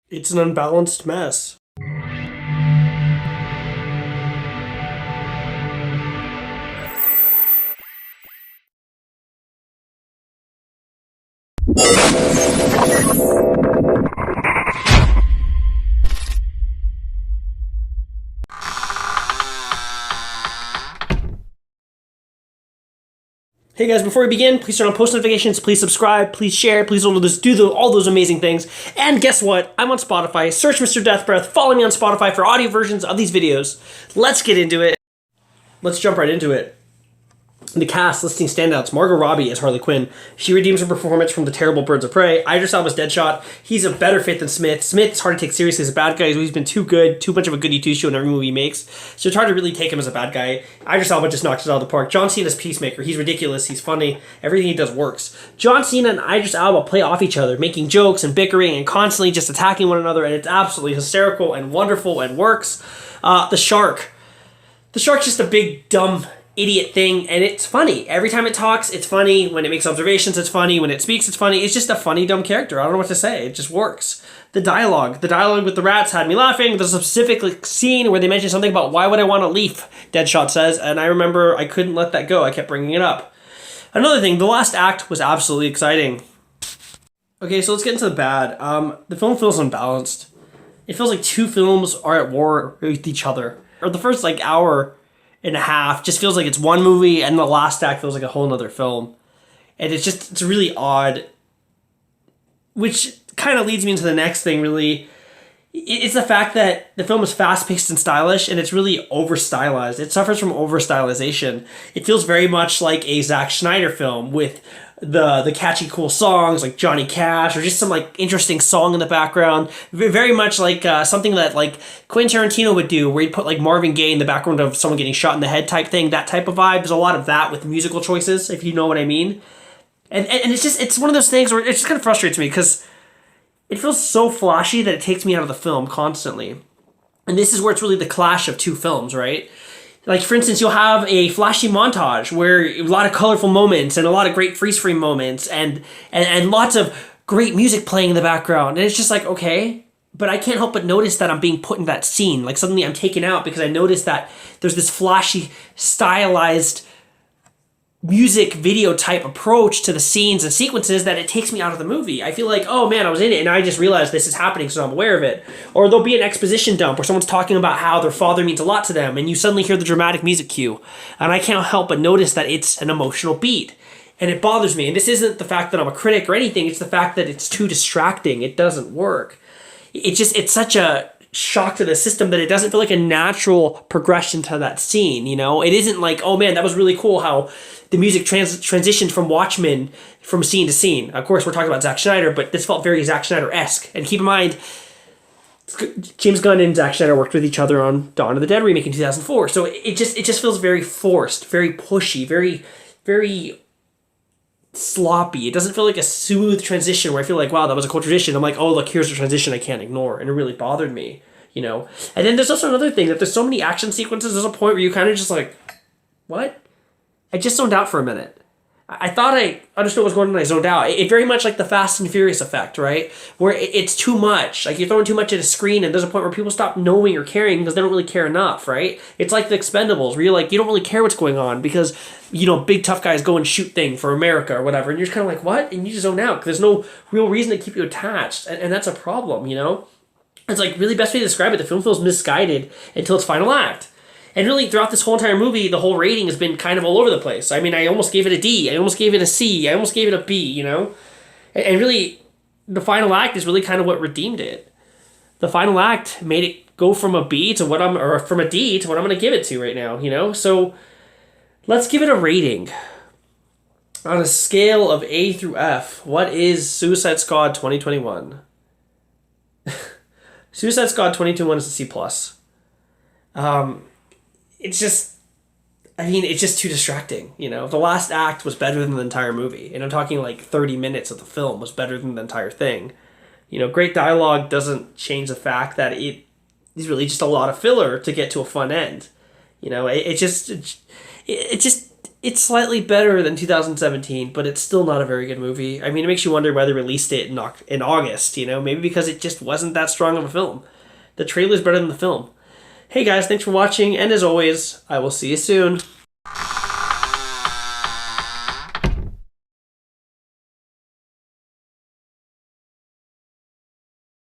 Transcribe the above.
It's an unbalanced mess. Hey guys, before we begin, please turn on post notifications, please subscribe, please share, please do all those amazing things. And guess what? I'm on Spotify. Search Mr. Death Breath. Follow me on Spotify for audio versions of these videos. Let's get into it. Let's jump right into it. The cast listing standouts. Margot Robbie as Harley Quinn. She redeems her performance from the terrible Birds of Prey. Idris Elba's Deadshot. He's a better fit than Smith. Smith is hard to take seriously as a bad guy. He's been too good, too much of a goody two-shoe in every movie he makes. So it's hard to really take him as a bad guy. Idris Elba just knocks it out of the park. John Cena as Peacemaker. He's ridiculous. He's funny. Everything he does works. John Cena and Idris Elba play off each other, making jokes and bickering and constantly just attacking one another, and it's absolutely hysterical and wonderful and works. The Shark. The Shark's just a big, dumb idiot thing, and it's funny. Every time it talks, it's funny. When it makes observations, it's funny. When it speaks, it's funny. It's just a funny, dumb character. I don't know what to say. It just works. The dialogue with the rats had me laughing. There's a specific scene where they mention something about why would I want a leaf, Deadshot says, and I remember I couldn't let that go. I kept bringing it up. Another thing, the last act was absolutely exciting. Okay, so let's get into the bad. The film feels unbalanced. It feels like two films are at war with each other. Or the first, hour and a half just feels like it's one movie, and the last act feels like a whole nother film. And it's really odd. Which kind of leads me into the next thing, really. It's the fact that the film is fast-paced and stylish, and it's really over-stylized. It suffers from over-stylization. It feels very much like a Zack Snyder film with the catchy, cool songs like Johnny Cash, or just some interesting song in the background. Very much like something that Quentin Tarantino would do, where he'd put Marvin Gaye in the background of someone getting shot in the head type thing. That type of vibe. There's a lot of that with musical choices, if you know what I mean. And it's one of those things where it just kind of frustrates me because it feels so flashy that it takes me out of the film constantly. And this is where it's really the clash of two films, right? For instance, you'll have a flashy montage where a lot of colorful moments and a lot of great freeze frame moments and lots of great music playing in the background. And it's just okay, but I can't help but notice that I'm being put in that scene. Suddenly I'm taken out because I notice that there's this flashy, stylized music video type approach to the scenes and sequences that it takes me out of the movie. I feel oh man, I was in it and I just realized this is happening, so I'm aware of it. Or there'll be an exposition dump where someone's talking about how their father means a lot to them, and you suddenly hear the dramatic music cue, and I can't help but notice that it's an emotional beat, and it bothers me. And this isn't the fact that I'm a critic or anything, it's the fact that it's too distracting. It doesn't work. It's such a shock to the system that it doesn't feel like a natural progression to that scene. It isn't oh man, that was really cool how the music transitioned from Watchmen from scene to scene. Of course, we're talking about Zack Snyder, but this felt very Zack Snyder-esque. And keep in mind, James Gunn and Zack Snyder worked with each other on Dawn of the Dead remake in 2004. So it just feels very forced, very pushy, very, very sloppy. It doesn't feel like a smooth transition where I feel wow, that was a cool transition. I'm oh, look, here's a transition I can't ignore. And it really bothered me, And then there's also another thing, that there's so many action sequences, there's a point where you kind of just what? I just zoned out for a minute. I thought I understood what was going on and I zoned out. It very much like the Fast and Furious effect, right? Where it's too much. You're throwing too much at a screen, and there's a point where people stop knowing or caring because they don't really care enough, right? It's like the Expendables, where you're you don't really care what's going on because, big tough guys go and shoot thing for America or whatever, and you're just kind of what? And you just zone out because there's no real reason to keep you attached, and that's a problem, It's really best way to describe it, the film feels misguided until its final act. And really, throughout this whole entire movie, the whole rating has been kind of all over the place. I mean, I almost gave it a D. I almost gave it a C. I almost gave it a B, And really, the final act is really kind of what redeemed it. The final act made it go from a B to from a D to what I'm going to give it to right now, So, let's give it a rating. On a scale of A through F, what is Suicide Squad 2021? Suicide Squad 2021 is a C+. It's just too distracting, The last act was better than the entire movie, and I'm talking 30 minutes of the film was better than the entire thing. Great dialogue doesn't change the fact that it is really just a lot of filler to get to a fun end. It It's slightly better than 2017, but it's still not a very good movie. I mean, it makes you wonder why they released it in August, you know? Maybe because it just wasn't that strong of a film. The trailer's better than the film. Hey guys, thanks for watching, and as always, I will see you soon.